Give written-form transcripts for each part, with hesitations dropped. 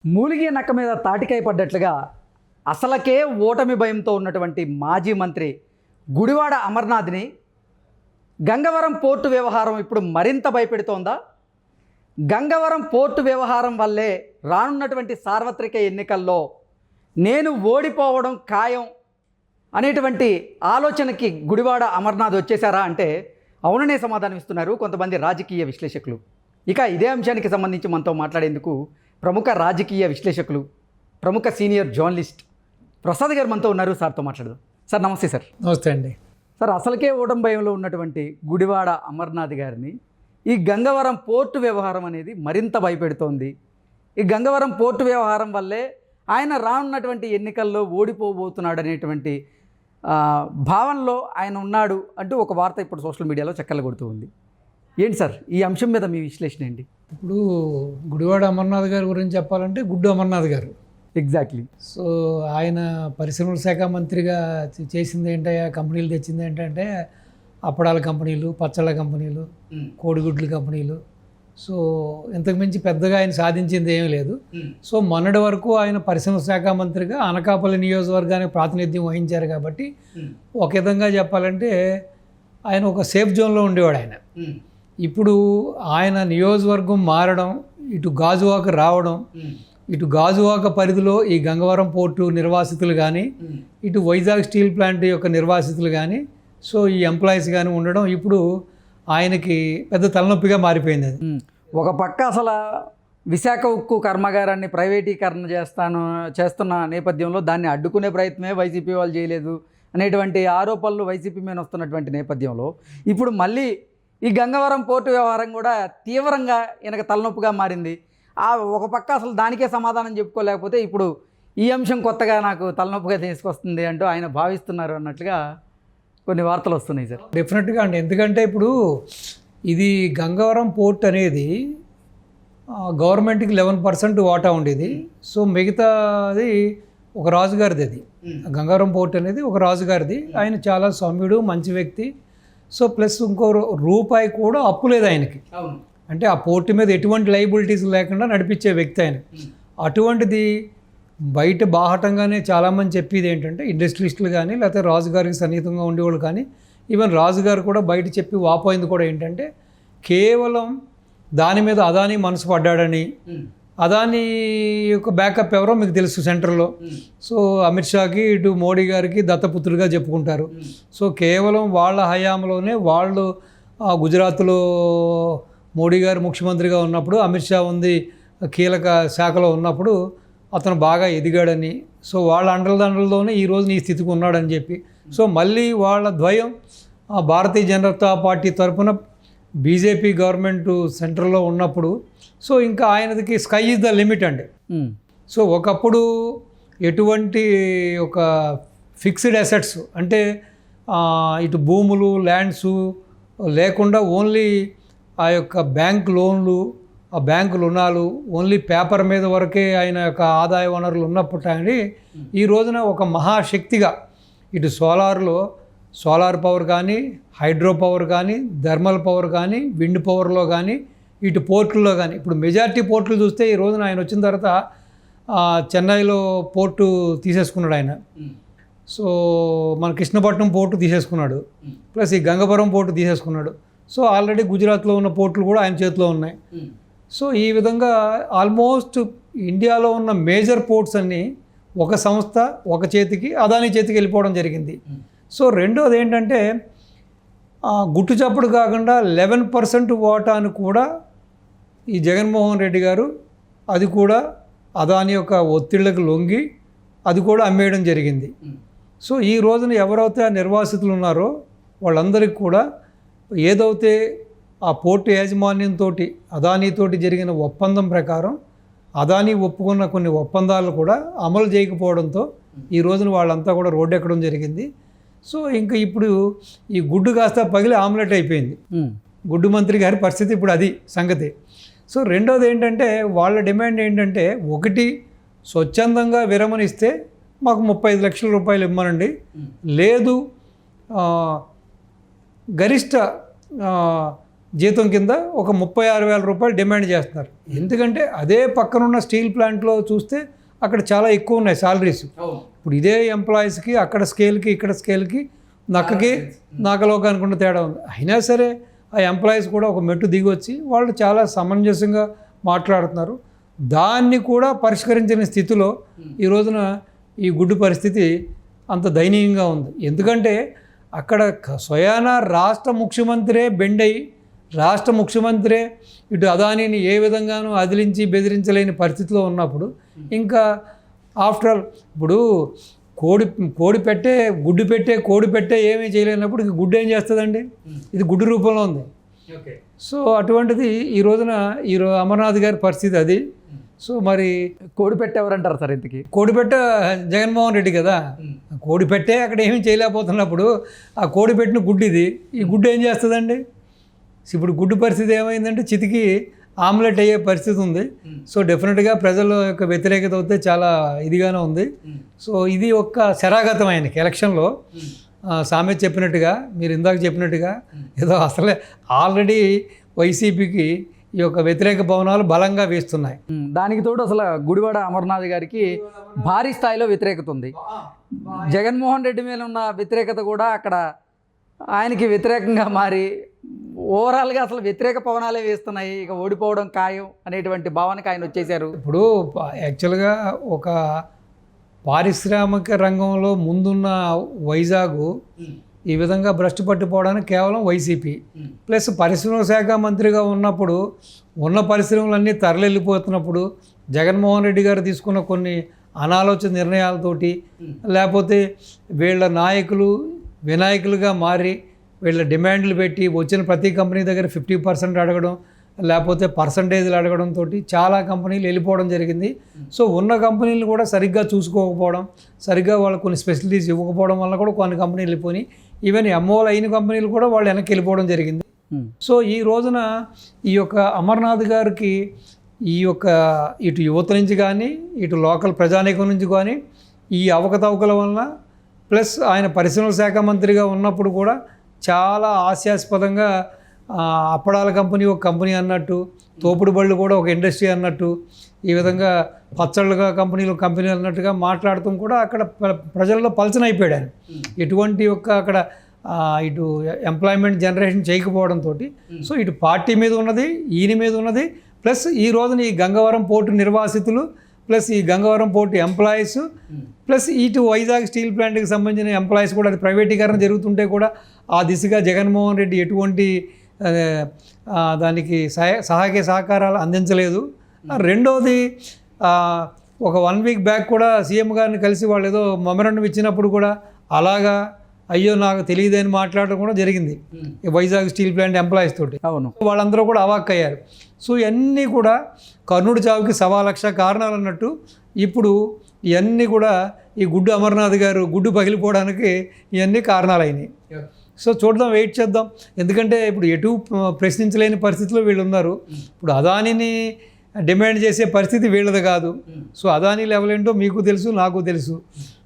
మూలిగే నక్క మీద తాటికాయ పడ్డట్లుగా అసలకే ఓటమి భయంతో ఉన్నటువంటి మాజీ మంత్రి గుడివాడ అమర్నాథ్ని గంగవరం పోర్టు వ్యవహారం ఇప్పుడు మరింత భయపెడుతోందా? గంగవరం పోర్టు వ్యవహారం వల్లే రానున్నటువంటి సార్వత్రిక ఎన్నికల్లో నేను ఓడిపోవడం ఖాయం అనేటువంటి ఆలోచనకి గుడివాడ అమర్నాథ్ వచ్చేసారా అంటే అవుననే సమాధానం ఇస్తున్నారు కొంతమంది రాజకీయ విశ్లేషకులు. ఇక ఇదే అంశానికి సంబంధించి మనతో మాట్లాడేందుకు ప్రముఖ రాజకీయ విశ్లేషకులు, ప్రముఖ సీనియర్ జర్నలిస్ట్ ప్రసాద్ గారు మనతో ఉన్నారు. సార్తో మాట్లాడదాం. సార్ నమస్తే. సార్ నమస్తే అండి. సార్, అసలుకే ఓటమి భయంలో ఉన్నటువంటి గుడివాడ అమర్నాథ్ గారిని ఈ గంగవరం పోర్టు వ్యవహారం అనేది మరింత భయపెడుతోంది. ఈ గంగవరం పోర్టు వ్యవహారం వల్లే ఆయన రానున్నటువంటి ఎన్నికల్లో ఓడిపోబోతున్నాడు అనేటువంటి భావనలో ఆయన ఉన్నాడు అంటూ ఒక వార్త ఇప్పుడు సోషల్ మీడియాలో చక్కర్లు కొడుతూ ఉంది. ఏంటి సార్ ఈ అంశం మీద మీ విశ్లేషణ ఏంటి? ఇప్పుడు గుడివాడ అమర్నాథ్ గారి గురించి చెప్పాలంటే గుడ్డు అమర్నాథ్ గారు ఎగ్జాక్ట్లీ. సో ఆయన పరిశ్రమల శాఖ మంత్రిగా చేసింది ఏంటంటే, కంపెనీలు తెచ్చింది ఏంటంటే అప్పడాల కంపెనీలు, పచ్చళ్ళ కంపెనీలు, కోడిగుడ్ల కంపెనీలు. సో ఇంతకు మించి పెద్దగా ఆయన సాధించింది ఏమీ లేదు. సో మొన్నటి వరకు ఆయన పరిశ్రమల శాఖ మంత్రిగా అనకాపల్లి నియోజకవర్గానికి ప్రాతినిధ్యం వహించారు కాబట్టి ఒక విధంగా చెప్పాలంటే ఆయన ఒక సేఫ్ జోన్లో ఉండేవాడు ఆయన. ఇప్పుడు ఆయన నియోజకవర్గం మారడం, ఇటు గాజువాక రావడం, ఇటు గాజువాక పరిధిలో ఈ గంగవరం పోర్టు నిర్వాసితులు కానీ, ఇటు వైజాగ్ స్టీల్ ప్లాంట్ యొక్క నిర్వాసితులు కానీ, సో ఈ ఎంప్లాయీస్ కానీ ఉండడం ఇప్పుడు ఆయనకి పెద్ద తలనొప్పిగా మారిపోయింది. అది ఒక పక్క అసలు విశాఖ ఉక్కు కర్మాగారాన్ని ప్రైవేటీకరణ చేస్తున్న నేపథ్యంలో దాన్ని అడ్డుకునే ప్రయత్నమే వైసీపీ వాళ్ళు చేయలేదు అనేటువంటి ఆరోపణలు వైసీపీ మీద వస్తున్నటువంటి నేపథ్యంలో ఇప్పుడు మళ్ళీ ఈ గంగవరం పోర్టు వ్యవహారం కూడా తీవ్రంగా ఈయనకు తలనొప్పిగా మారింది. ఒక పక్క అసలు దానికే సమాధానం చెప్పుకోలేకపోతే ఇప్పుడు ఈ అంశం కొత్తగా నాకు తలనొప్పిగా తీసుకొస్తుంది అంటూ ఆయన భావిస్తున్నారు అన్నట్లుగా కొన్ని వార్తలు వస్తున్నాయి సార్. డెఫినెట్గా అండి. ఎందుకంటే ఇప్పుడు ఇది గంగవరం పోర్ట్ అనేది గవర్నమెంట్కి 11% వాటా ఉండేది. సో మిగతాది ఒక రాజుగారిది. అది గంగవరం పోర్ట్ అనేది ఒక రాజుగారిది. ఆయన చాలా సౌమ్యుడు, మంచి వ్యక్తి. సో ప్లస్ ఇంకో రూపాయి కూడా అప్పు లేదు ఆయనకి. అంటే ఆ పోర్టు మీద ఎటువంటి లైబిలిటీస్ లేకుండా నడిపించే వ్యక్తి ఆయన. అటువంటిది బయట బాహటంగానే చాలామంది చెప్పేది ఏంటంటే ఇండస్ట్రియలిస్టులు కానీ, లేకపోతే రాజుగారికి సన్నిహితంగా ఉండేవాళ్ళు కానీ, ఈవెన్ రాజుగారు కూడా బయట చెప్పి వాపోయింది కూడా ఏంటంటే కేవలం దాని మీద అదానీ మనసు పడ్డాడని. అదానీ యొక్క బ్యాకప్ ఎవరో మీకు తెలుసు సెంటర్లో. సో అమిత్ షాకి, ఇటు మోడీ గారికి దత్తపుత్రులుగా చెప్పుకుంటారు. సో కేవలం వాళ్ళ హయాంలోనే వాళ్ళు గుజరాత్లో మోడీ గారు ముఖ్యమంత్రిగా ఉన్నప్పుడు, అమిత్ షా ఉంది కీలక శాఖలో ఉన్నప్పుడు అతను బాగా ఎదిగాడని, సో వాళ్ళ అండలదండలతోనే ఈరోజు ఈ స్థితికి ఉన్నాడని చెప్పి, సో మళ్ళీ వాళ్ళ ద్వయం భారతీయ జనతా పార్టీ తరఫున బీజేపీ గవర్నమెంట్ సెంటర్లో ఉన్నప్పుడు సో ఇంకా ఆయనకి స్కై ఈజ్ ద లిమిట్ అండి. సో ఒకప్పుడు ఎటువంటి ఒక ఫిక్స్డ్ అసెట్స్ అంటే ఇటు భూములు, ల్యాండ్స్ లేకుండా ఓన్లీ ఆ యొక్క బ్యాంక్ లోన్లు, ఆ బ్యాంకు రుణాలు ఓన్లీ పేపర్ మీద వరకే ఆయన యొక్క ఆదాయ వనరులు ఉన్నప్పటి ఈ రోజున ఒక మహాశక్తిగా ఇటు సోలార్ పవర్ కానీ, హైడ్రో పవర్ కానీ, థర్మల్ పవర్ కానీ, విండ్ పవర్లో కానీ, ఇటు పోర్టుల్లో కానీ, ఇప్పుడు మెజారిటీ పోర్టులు చూస్తే ఈ రోజున ఆయన వచ్చిన తర్వాత చెన్నైలో పోర్టు తీసేసుకున్నాడు ఆయన. సో మన కృష్ణపట్నం పోర్టు తీసేసుకున్నాడు, ప్లస్ ఈ గంగవరం పోర్టు తీసేసుకున్నాడు. సో ఆల్రెడీ గుజరాత్లో ఉన్న పోర్టులు కూడా ఆయన చేతిలో ఉన్నాయి. సో ఈ విధంగా ఆల్మోస్ట్ ఇండియాలో ఉన్న మేజర్ పోర్ట్స్ అన్నీ ఒక సంస్థ, ఒక చేతికి, అదానీ చేతికి వెళ్ళిపోవడం జరిగింది. సో రెండోది ఏంటంటే గుట్టు చప్పుడు కాకుండా 11% వాటాను కూడా ఈ జగన్మోహన్ రెడ్డి గారు అది కూడా అదానీ యొక్క ఒత్తిళ్లకు లొంగి అది కూడా అమ్మేయడం జరిగింది. సో ఈ రోజున ఎవరైతే ఆ నిర్వాసితులు ఉన్నారో వాళ్ళందరికీ కూడా ఏదైతే ఆ పోర్టు యాజమాన్యంతో అదానీతోటి జరిగిన ఒప్పందం ప్రకారం అదానీ ఒప్పుకున్న కొన్ని ఒప్పందాలు కూడా అమలు చేయకపోవడంతో ఈ రోజున వాళ్ళంతా కూడా రోడ్డు ఎక్కడం జరిగింది. సో ఇంకా ఇప్పుడు ఈ గుడ్డు కాస్త పగిలి ఆమ్లెట్ అయిపోయింది. గుడ్డు మంత్రి గారి పరిస్థితి ఇప్పుడు అది సంగతి. సో రెండోది ఏంటంటే వాళ్ళ డిమాండ్ ఏంటంటే, ఒకటి స్వచ్ఛందంగా విరమణ ఇస్తే మాకు 35 లక్షల రూపాయలు ఇవ్వమనండి, లేదు గరిష్ట జీతం కింద ఒక 36,000 రూపాయలు డిమాండ్ చేస్తున్నారు. ఎందుకంటే అదే పక్కనున్న స్టీల్ ప్లాంట్లో చూస్తే అక్కడ చాలా ఎక్కువ ఉన్నాయి శాలరీస్. ఇప్పుడు ఇదే ఎంప్లాయీస్కి అక్కడ స్కేల్కి ఇక్కడ స్కేల్కి నక్కకి నాకలోకి అనుకున్న తేడా ఉంది. అయినా సరే ఆ ఎంప్లాయీస్ కూడా ఒక మెట్టు దిగి వచ్చి వాళ్ళు చాలా సమంజసంగా మాట్లాడుతున్నారు. దాన్ని కూడా పరిష్కరించిన స్థితిలో ఈ రోజున ఈ గుడ్డు పరిస్థితి అంత దయనీయంగా ఉంది. ఎందుకంటే అక్కడ స్వయానా రాష్ట్ర ముఖ్యమంత్రే బెండ్ అయ్యి రాష్ట్ర ముఖ్యమంత్రే ఇటు అదానీని ఏ విధంగానూ అదిలించి బెదిరించలేని పరిస్థితిలో ఉన్నప్పుడు ఇంకా ఆఫ్టర్ ఆల్ ఇప్పుడు కోడి పెట్టే గుడ్డు పెట్టే ఏమీ చేయలేనప్పుడు ఇంక గుడ్డు ఏం చేస్తుందండి? ఇది గుడ్డు రూపంలో ఉంది. సో అటువంటిది ఈ రోజున అమర్నాథ్ గారి పరిస్థితి అది. సో మరి కోడి పెట్టేవారంటారు సార్ ఇంతకీ? కోడిపెట్ట జగన్మోహన్ రెడ్డి కదా. కోడిపెట్టే అక్కడ ఏమీ చేయలేకపోతున్నప్పుడు ఆ కోడిపెట్టిన గుడ్డు ఇది. ఈ గుడ్డు ఏం చేస్తుందండి? ఇప్పుడు గుడ్డు పరిస్థితి ఏమైందంటే చితికి ఆమ్లెట్ అయ్యే పరిస్థితి ఉంది. సో డెఫినెట్గా ప్రజల యొక్క వ్యతిరేకత అయితే చాలా ఇదిగానే ఉంది. సో ఇది ఒక్క శరాఘాతం ఆయనకి ఎలక్షన్లో సామెత చెప్పినట్టుగా, మీరు ఇందాక చెప్పినట్టుగా ఏదో అసలే ఆల్రెడీ వైసీపీకి ఈ యొక్క వ్యతిరేక భవనాలు బలంగా వేస్తున్నాయి. దానికి తోడు అసలు గుడివాడ అమర్నాథ్ గారికి భారీ స్థాయిలో వ్యతిరేకత ఉంది. జగన్మోహన్ రెడ్డి మీద ఉన్న వ్యతిరేకత కూడా అక్కడ ఆయనకి వ్యతిరేకంగా మారి ఓవరాల్గా అసలు వ్యతిరేక పవనాలే వేస్తున్నాయి. ఇక ఓడిపోవడం ఖాయం అనేటువంటి భావనకి ఆయన వచ్చేసారు. ఇప్పుడు యాక్చువల్గా ఒక పారిశ్రామిక రంగంలో ముందున్న వైజాగ్ ఈ విధంగా భ్రష్టు పట్టిపోవడానికి కేవలం వైసీపీ ప్లస్ పరిశ్రమల శాఖ మంత్రిగా ఉన్నప్పుడు ఉన్న పరిశ్రమలన్నీ తరలిపోతున్నప్పుడు జగన్మోహన్ రెడ్డి గారు తీసుకున్న కొన్ని అనాలోచిత నిర్ణయాలతోటి లేకపోతే వీళ్ళ నాయకులు వినాయకులుగా మారి వీళ్ళ డిమాండ్లు పెట్టి వచ్చిన ప్రతి కంపెనీ దగ్గర 50% అడగడం లేకపోతే పర్సంటేజ్లు అడగడంతో చాలా కంపెనీలు వెళ్ళిపోవడం జరిగింది. సో ఉన్న కంపెనీలు కూడా సరిగ్గా చూసుకోకపోవడం, సరిగ్గా వాళ్ళకు కొన్ని ఫెసిలిటీస్ ఇవ్వకపోవడం వల్ల కూడా కొన్ని కంపెనీలు వెళ్ళిపోయి ఈవెన్ ఎంఓలు అయిన కంపెనీలు కూడా వాళ్ళు వెనక్కి వెళ్ళిపోవడం జరిగింది. సో ఈ రోజున ఈ యొక్క అమర్నాథ్ గారికి ఈ యొక్క ఇటు యువత నుంచి కానీ ఇటు లోకల్ ప్రజానీకం నుంచి కానీ ఈ అవకతవకల వలన ప్లస్ ఆయన పరిశ్రమల శాఖ మంత్రిగా ఉన్నప్పుడు కూడా చాలా హాస్యాస్పదంగా అప్పడాల కంపెనీ ఒక కంపెనీ అన్నట్టు, తోపుడు బళ్ళు కూడా ఒక ఇండస్ట్రీ అన్నట్టు, ఈ విధంగా పచ్చళ్ళుగా కంపెనీ అన్నట్టుగా మాట్లాడటం కూడా అక్కడ ప్రజల్లో పల్చన అయిపోయాడు ఆయన. ఎటువంటి యొక్క అక్కడ ఇటు ఎంప్లాయ్మెంట్ జనరేషన్ చేయకపోవడంతో సో ఇటు పార్టీ మీద ఉన్నది, ఈయన మీద ఉన్నది, ప్లస్ ఈ రోజున ఈ గంగవరం పోర్టు నిర్వాసితులు ప్లస్ ఈ గంగవరం పోర్టు ఎంప్లాయీస్ ప్లస్ ఇటు వైజాగ్ స్టీల్ ప్లాంట్కి సంబంధించిన ఎంప్లాయీస్ కూడా అది ప్రైవేటీకరణ జరుగుతుంటే కూడా ఆ దిశగా జగన్మోహన్ రెడ్డి ఎటువంటి దానికి సహాయక సహకారాలు అందించలేదు. రెండవది ఒక 1 వీక్ బ్యాక్ కూడా సీఎం గారిని కలిసి వాళ్ళు ఏదో మెమరాండం ఇచ్చినప్పుడు కూడా అలాగా అయ్యో నాకు తెలియదని మాట్లాడడం కూడా జరిగింది వైజాగ్ స్టీల్ ప్లాంట్ ఎంప్లాయీస్ తోటి. అవును, వాళ్ళందరూ కూడా అవాక్కయ్యారు. సో ఇవన్నీ కూడా కర్ణుడి చావుకి 1,00,000 కారణాలు అన్నట్టు ఇప్పుడు ఇవన్నీ కూడా ఈ గుడ్డు అమర్నాథ్ గారు గుడ్డు పగిలిపోవడానికి ఇవన్నీ కారణాలు అయినాయి. సో చూద్దాం, వెయిట్ చేద్దాం. ఎందుకంటే ఇప్పుడు ఎటు ప్రశ్నించలేని పరిస్థితిలో వీళ్ళు ఉన్నారు. ఇప్పుడు అదానిని డిమాండ్ చేసే పరిస్థితి వీళ్ళది కాదు. సో అదానీ లెవెల్ ఏంటో మీకు తెలుసు, నాకు తెలుసు.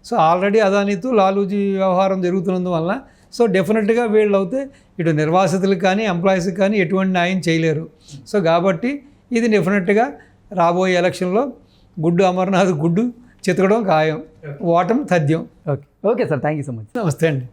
సో ఆల్రెడీ అదానీతో లాలూజీ వ్యవహారం జరుగుతున్నందువల్ల సో డెఫినెట్గా వీళ్ళు అయితే ఇటు నిర్వాసితులకు కానీ ఎంప్లాయీస్కి కానీ ఎటువంటి న్యాయం చేయలేరు. సో కాబట్టి ఇది డెఫినెట్గా రాబోయే ఎలక్షన్లో గుడ్డు అమర్నాథ్ గుడ్డు చితకడం ఖాయం, ఓటమి తథ్యం. Okay sir, thank you so much. నమస్తే అండి.